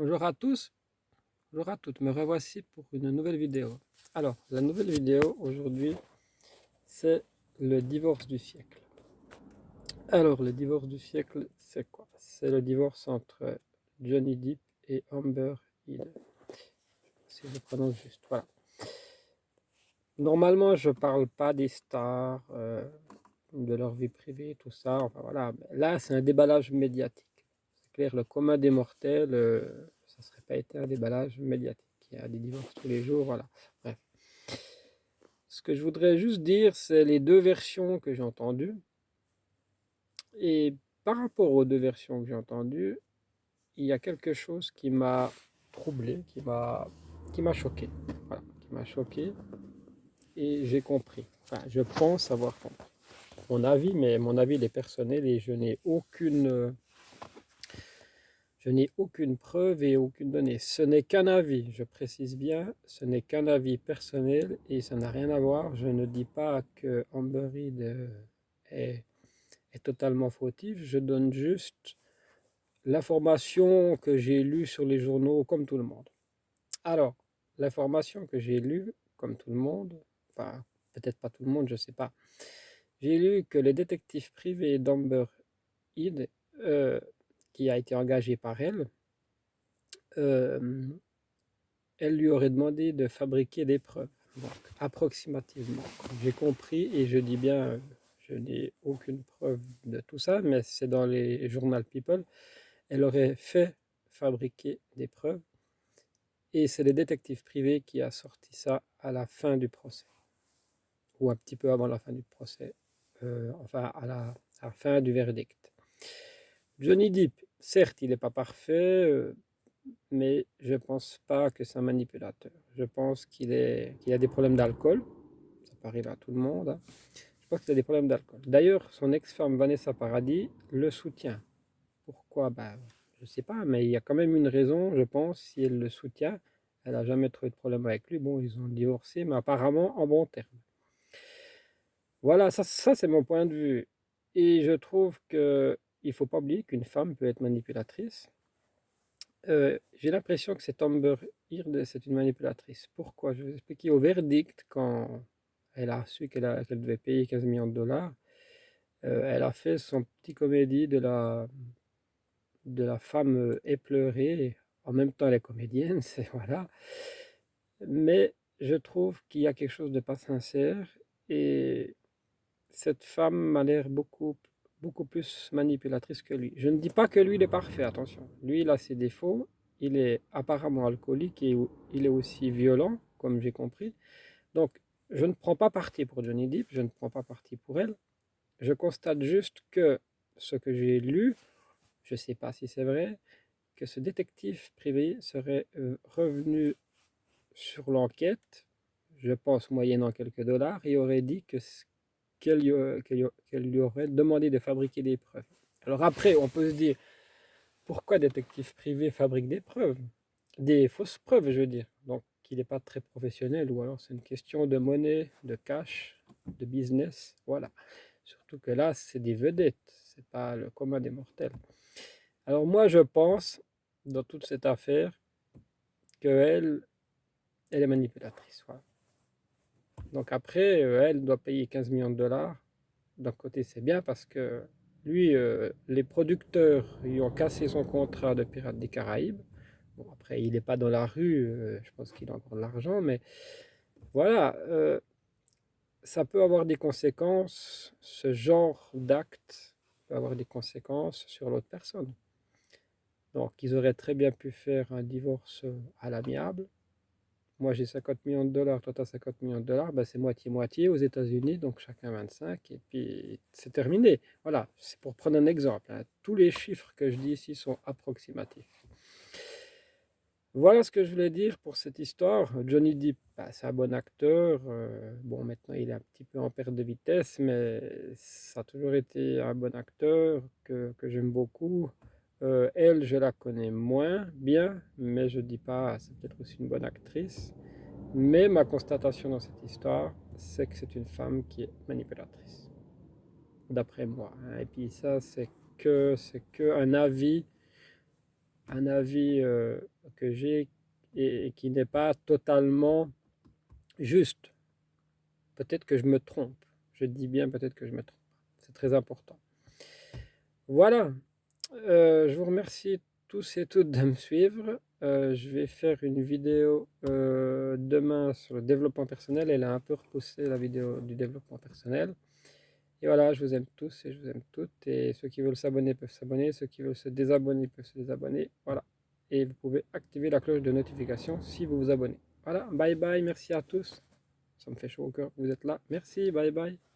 Bonjour à tous, bonjour à toutes, me revoici pour une nouvelle vidéo. Alors, la nouvelle vidéo aujourd'hui, c'est le divorce du siècle. Alors, le divorce du siècle, c'est quoi? C'est le divorce entre Johnny Depp et Amber Heard, si je prononce juste. Voilà. Normalement, je parle pas des stars, de leur vie privée, tout ça. Enfin voilà. Là, c'est un déballage médiatique. C'est clair, le commun des mortels, ça ne serait pas été un déballage médiatique. Il y a des divorces tous les jours, voilà. Bref. Ce que je voudrais juste dire, c'est les deux versions que j'ai entendues. Et par rapport aux deux versions que j'ai entendues, il y a quelque chose qui m'a troublé, qui m'a choqué. Voilà, qui m'a choqué et j'ai compris. Enfin, je pense avoir compris. Mon avis, mais mon avis il est personnel et je n'ai aucune preuve et aucune donnée. Ce n'est qu'un avis, je précise bien, ce n'est qu'un avis personnel et ça n'a rien à voir. Je ne dis pas que Amber Heard est, est totalement fautive, je donne juste l'information que j'ai lue sur les journaux comme tout le monde. Alors, l'information que j'ai lue comme tout le monde, enfin peut-être pas tout le monde, je ne sais pas, j'ai lu que le détective privé d'Amber Heard, euh, qui a été engagé par elle, euh, elle lui aurait demandé de fabriquer des preuves. Donc, approximativement. J'ai compris et je dis bien, je n'ai aucune preuve de tout ça, mais c'est dans les journal People. Elle aurait fait fabriquer des preuves et c'est le détective privé qui a sorti ça à la fin du procès, ou un petit peu avant la fin du procès, enfin à la fin du verdict. Johnny Depp, certes, il n'est pas parfait, mais je pense pas que c'est un manipulateur. Je pense qu'il a des problèmes d'alcool. Ça peut arriver à tout le monde, hein. Je pense qu'il a des problèmes d'alcool. D'ailleurs, son ex-femme Vanessa Paradis le soutient. Pourquoi? Ben, je sais pas, mais il y a quand même une raison, je pense, si elle le soutient. Elle n'a jamais trouvé de problème avec lui. Bon, ils ont divorcé, mais apparemment en bon terme. Voilà, ça c'est mon point de vue. Et je trouve que il faut pas oublier qu'une femme peut être manipulatrice. J'ai l'impression que cette Amber Heard, c'est une manipulatrice. Pourquoi? Je vais vous expliquer. Au verdict, quand elle a su qu'elle devait payer 15 millions de dollars, elle a fait son petit comédie de la femme éplorée. En même temps, elle est comédienne, c'est voilà. Mais je trouve qu'il y a quelque chose de pas sincère et cette femme m'a l'air beaucoup plus manipulatrice que lui. Je ne dis pas que lui, il est parfait, attention. Lui, il a ses défauts. Il est apparemment alcoolique et il est aussi violent, comme j'ai compris. Donc, je ne prends pas parti pour Johnny Depp, je ne prends pas parti pour elle. Je constate juste que ce que j'ai lu, je ne sais pas si c'est vrai, que ce détective privé serait revenu sur l'enquête, je pense moyennant quelques dollars, et aurait dit qu'elle lui aurait demandé de fabriquer des preuves. Alors après, on peut se dire, pourquoi détective privé fabrique des preuves? Des fausses preuves, je veux dire. Donc, il n'est pas très professionnel, ou alors c'est une question de monnaie, de cash, de business, voilà. Surtout que là, c'est des vedettes, c'est pas le commun des mortels. Alors moi, je pense, dans toute cette affaire, qu'elle, elle est manipulatrice, voilà. Donc après, elle doit payer 15 millions de dollars. D'un côté, c'est bien parce que lui, les producteurs lui ont cassé son contrat de Pirates des Caraïbes. Bon, après, il n'est pas dans la rue, je pense qu'il a encore de l'argent, mais voilà, ça peut avoir des conséquences, ce genre d'acte peut avoir des conséquences sur l'autre personne. Donc, ils auraient très bien pu faire un divorce à l'amiable. Moi, j'ai 50 millions de dollars, toi, tu as 50 millions de dollars, ben, c'est moitié-moitié aux États-Unis, donc chacun 25, et puis c'est terminé. Voilà, c'est pour prendre un exemple, hein. Tous les chiffres que je dis ici sont approximatifs. Voilà ce que je voulais dire pour cette histoire. Johnny Depp, bah, c'est un bon acteur. Bon, maintenant, il est un petit peu en perte de vitesse, mais ça a toujours été un bon acteur que j'aime beaucoup. Elle, je la connais moins bien, mais je dis pas, c'est peut-être aussi une bonne actrice. Mais ma constatation dans cette histoire, c'est que c'est une femme qui est manipulatrice, d'après moi, hein. Et puis ça, c'est que un avis un avis que j'ai et qui n'est pas totalement juste. Peut-être que je me trompe. Je dis bien peut-être que je me trompe. C'est très important. Voilà. Je vous remercie tous et toutes de me suivre. Je vais faire une vidéo demain sur le développement personnel. Elle a un peu repoussé la vidéo du développement personnel. Et voilà, je vous aime tous et je vous aime toutes. Et ceux qui veulent s'abonner peuvent s'abonner. Ceux qui veulent se désabonner peuvent se désabonner. Voilà. Et vous pouvez activer la cloche de notification si vous vous abonnez. Voilà, bye bye, merci à tous. Ça me fait chaud au cœur que vous êtes là. Merci, bye bye.